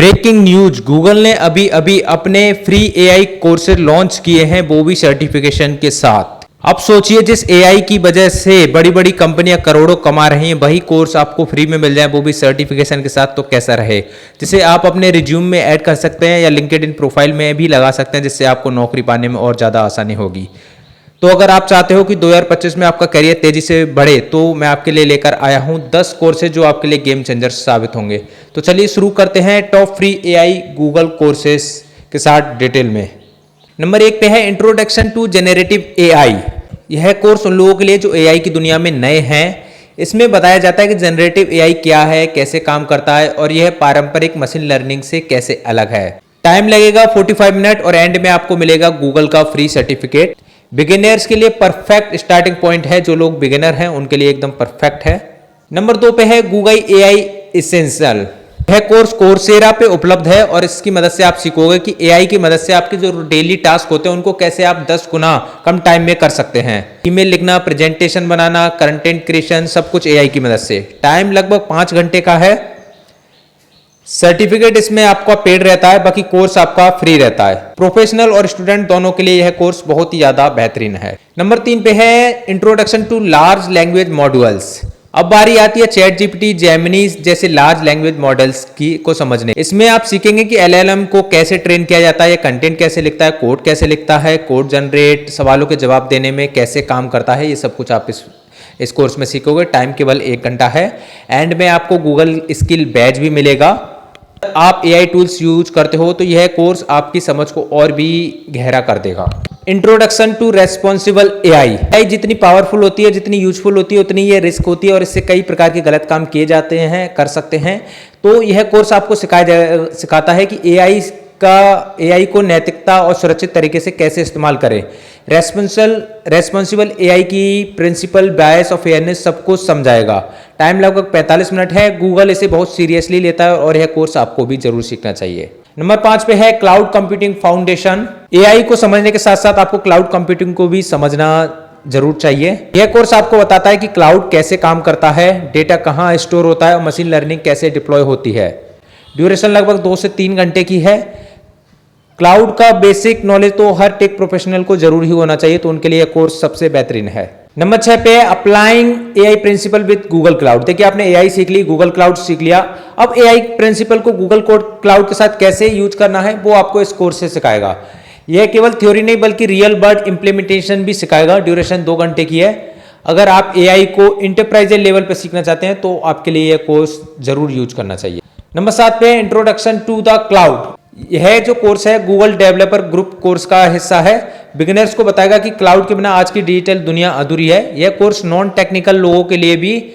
Breaking news, Google ने अभी अभी अपने फ्री एआई कोर्सेज लॉन्च किए हैं, वो भी सर्टिफिकेशन के साथ। अब सोचिए, जिस एआई की वजह से बड़ी बड़ी कंपनियां करोड़ों कमा रही हैं, वही कोर्स आपको फ्री में मिल जाए, वो भी सर्टिफिकेशन के साथ, तो कैसा रहे। जिसे आप अपने रिज्यूम में ऐड कर सकते हैं या लिंक्डइन प्रोफाइल में भी लगा सकते हैं, जिससे आपको नौकरी पाने में और ज़्यादा आसानी होगी। तो अगर आप चाहते हो कि 2025 में आपका करियर तेजी से बढ़े, तो मैं आपके लिए लेकर आया हूं 10 कोर्सेज जो आपके लिए गेम चेंजर्स साबित होंगे। तो चलिए शुरू करते हैं top free AI Google courses के साथ डिटेल में। नंबर 1 पे है इंट्रोडक्शन टू जेनरेटिव एआई। यह कोर्स उन लोगों के लिए जो एआई की दुनिया में नए हैं। इसमें बताया जाता है कि जनरेटिव एआई क्या है, कैसे काम करता है और यह पारंपरिक मशीन लर्निंग से कैसे अलग है। टाइम लगेगा 45 मिनट और एंड में आपको मिलेगा गूगल का फ्री सर्टिफिकेट। बिगिनर्स के लिए परफेक्ट स्टार्टिंग पॉइंट है, जो लोग बिगिनर हैं उनके लिए एकदम परफेक्ट है। नंबर 2 पे है गूगल एआई एसेंशियल। यह कोर्स कोर्सेरा पे उपलब्ध है और इसकी मदद से आप सीखोगे कि एआई की मदद से आपके जो डेली टास्क होते हैं उनको कैसे आप 10 गुना कम टाइम में कर सकते हैं। ईमेल लिखना, प्रेजेंटेशन बनाना, कंटेंट क्रिएशन, सब कुछ एआई की मदद से। टाइम लगभग 5 घंटे का है। सर्टिफिकेट इसमें आपका पेड रहता है, बाकी कोर्स आपका फ्री रहता है। प्रोफेशनल और स्टूडेंट दोनों के लिए यह कोर्स बहुत ही ज्यादा बेहतरीन है। नंबर 3 पे है introduction to large language modules. अब बारी आती है चैट जीपीटी, जेमिनी जैसे लार्ज लैंग्वेज मॉडल्स की को समझने। इसमें आप सीखेंगे कि एलएलएम को कैसे ट्रेन किया जाता है, ये कंटेंट कैसे लिखता है, कोड कैसे लिखता है, कोड जनरेट, सवालों के जवाब देने में कैसे काम करता है, ये सब कुछ आप इस कोर्स में सीखोगे। टाइम केवल 1 घंटा है। एंड में आपको गूगल स्किल बैज भी मिलेगा। आप एआई टूल्स यूज करते हो तो यह कोर्स आपकी समझ को और भी गहरा कर देगा। इंट्रोडक्शन टू रेस्पॉन्सिबल एआई जितनी पावरफुल होती है, जितनी यूजफुल होती है, उतनी ये रिस्क होती है और इससे कई प्रकार के गलत काम किए जाते हैं, कर सकते हैं। तो यह कोर्स आपको सिखाता है कि एआई को नैतिकता और सुरक्षित तरीके से कैसे इस्तेमाल करें। रेस्पॉन्सिबल एआई की प्रिंसिपल, बायस और फेयरनेस सब कुछ समझाएगा। टाइम लगभग 45 मिनट है। गूगल इसे बहुत सीरियसली लेता है और यह कोर्स आपको भी जरूर सीखना चाहिए। नंबर 5 पे है क्लाउड कंप्यूटिंग फाउंडेशन। एआई को समझने के साथ साथ आपको क्लाउड कंप्यूटिंग को भी समझना जरूर चाहिए। यह कोर्स आपको बताता है कि क्लाउड कैसे काम करता है, डेटा कहाँ स्टोर होता है और मशीन लर्निंग कैसे डिप्लॉय होती है। ड्यूरेशन लगभग 2 से 3 घंटे की है। क्लाउड का बेसिक नॉलेज तो हर टेक प्रोफेशनल को जरूर ही होना चाहिए, तो उनके लिए यह कोर्स सबसे बेहतरीन है। नंबर 6 पे है applying AI principle with Google Cloud. देखिए, आपने एआई सीख ली, गूगल क्लाउड सीख लिया, अब एआई प्रिंसिपल को गूगल क्लाउड के साथ कैसे यूज करना है वो आपको इस कोर्स से सिखाएगा। यह केवल थ्योरी नहीं बल्कि रियल वर्ल्ड इंप्लीमेंटेशन भी सिखाएगा। ड्यूरेशन 2 घंटे की है। अगर आप एआई को इंटरप्राइज लेवल पर सीखना चाहते हैं तो आपके लिए यह कोर्स जरूर यूज करना चाहिए। नंबर 7 पे इंट्रोडक्शन टू द क्लाउड। यह जो कोर्स है गूगल डेवलपर ग्रुप कोर्स का हिस्सा है। बिगिनर्स को बताएगा कि क्लाउड के बिना आज की डिजिटल दुनिया अधूरी है। यह कोर्स नॉन टेक्निकल लोगों के लिए भी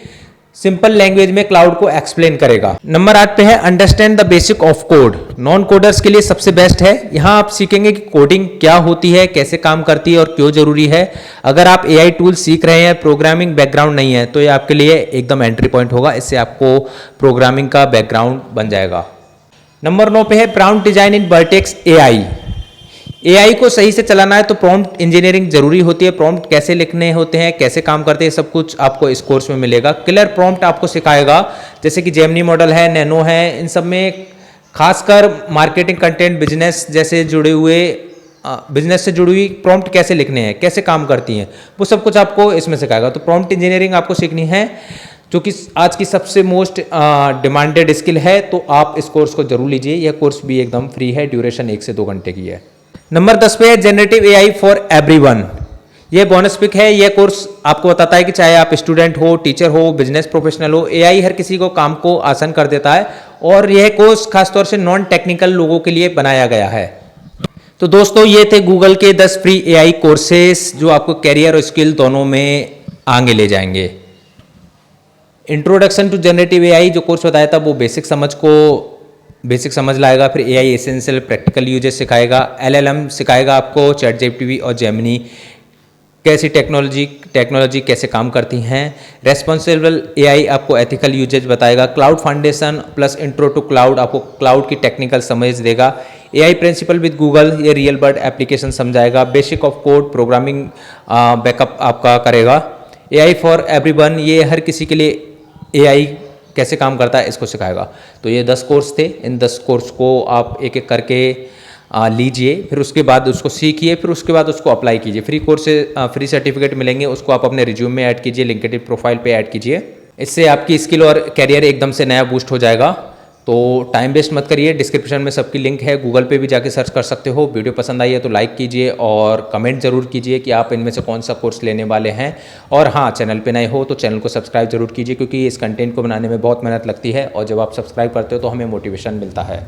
सिंपल लैंग्वेज में क्लाउड को एक्सप्लेन करेगा। नंबर 8 पे है understand the basic of code. Non coders के लिए सबसे बेस्ट है। यहां आप सीखेंगे कि कोडिंग क्या होती है, कैसे काम करती है और क्यों जरूरी है। अगर आप एआई टूल सीख रहे हैं, प्रोग्रामिंग बैकग्राउंड नहीं है, तो ये आपके लिए एकदम एंट्री पॉइंट होगा। इससे आपको प्रोग्रामिंग का बैकग्राउंड बन जाएगा। नंबर 9 पे है प्रॉम्प्ट डिजाइन इन वर्टेक्स एआई। एआई को सही से चलाना है तो प्रॉम्प्ट इंजीनियरिंग जरूरी होती है। प्रॉम्प्ट कैसे लिखने होते हैं, कैसे काम करते हैं, सब कुछ आपको इस कोर्स में मिलेगा। क्लियर प्रॉम्प्ट आपको सिखाएगा, जैसे कि जेमिनी मॉडल है, नैनो है, इन सब में खासकर मार्केटिंग, कंटेंट, बिजनेस से जुड़ी हुई प्रॉम्प्ट कैसे लिखने हैं, कैसे काम करती हैं, वो सब कुछ आपको इसमें सिखाएगा। तो प्रॉम्प्ट इंजीनियरिंग आपको सीखनी है, जो कि आज की सबसे मोस्ट डिमांडेड स्किल है, तो आप इस कोर्स को जरूर लीजिए। यह कोर्स भी एकदम फ्री है। ड्यूरेशन 1 से 2 घंटे की है। नंबर 10 पे है जनरेटिव एआई फॉर एवरीवन। यह बोनस पिक है। यह कोर्स आपको बताता है कि चाहे आप स्टूडेंट हो, टीचर हो, बिजनेस प्रोफेशनल हो, एआई हर किसी को काम को आसान कर देता है और यह कोर्स खासतौर से नॉन टेक्निकल लोगों के लिए बनाया गया है। तो दोस्तों, ये थे गूगल के 10 फ्री एआई कोर्सेस जो आपको कैरियर और स्किल दोनों में आगे ले जाएंगे। इंट्रोडक्शन टू जनरेटिव एआई जो कोर्स बताया था वो बेसिक समझ लाएगा। फिर एआई एसेंशियल प्रैक्टिकल यूजेस सिखाएगा। एलएलएम सिखाएगा आपको, चैट जीपीटी और जेमिनी कैसी टेक्नोलॉजी कैसे काम करती हैं। रेस्पॉन्सिबल एआई आपको एथिकल यूजेज बताएगा। Cloud foundation plus intro to cloud आपको क्लाउड की टेक्निकल समझ देगा। एआई प्रिंसिपल विद गूगल ये रियल वर्ल्ड एप्लीकेशन समझाएगा। Basic of code programming backup आपका करेगा। एआई फॉर एवरीवन ये हर किसी के लिए एआई कैसे काम करता है इसको सिखाएगा। तो ये 10 कोर्स थे, इन 10 कोर्स को आप एक एक करके लीजिए, फिर उसके बाद उसको सीखिए, फिर उसके बाद उसको अप्लाई कीजिए। फ्री कोर्स से फ्री सर्टिफिकेट मिलेंगे, उसको आप अपने रिज्यूम में ऐड कीजिए, लिंक्डइन प्रोफाइल पे ऐड कीजिए। इससे आपकी स्किल और कैरियर एकदम से नया बूस्ट हो जाएगा। तो टाइम वेस्ट मत करिए, डिस्क्रिप्शन में सबकी लिंक है, गूगल पे भी जाके सर्च कर सकते हो। वीडियो पसंद आई है तो लाइक कीजिए और कमेंट ज़रूर कीजिए कि आप इनमें से कौन सा कोर्स लेने वाले हैं। और हाँ, चैनल पे नए हो तो चैनल को सब्सक्राइब जरूर कीजिए, क्योंकि इस कंटेंट को बनाने में बहुत मेहनत लगती है और जब आप सब्सक्राइब करते हो तो हमें मोटिवेशन मिलता है।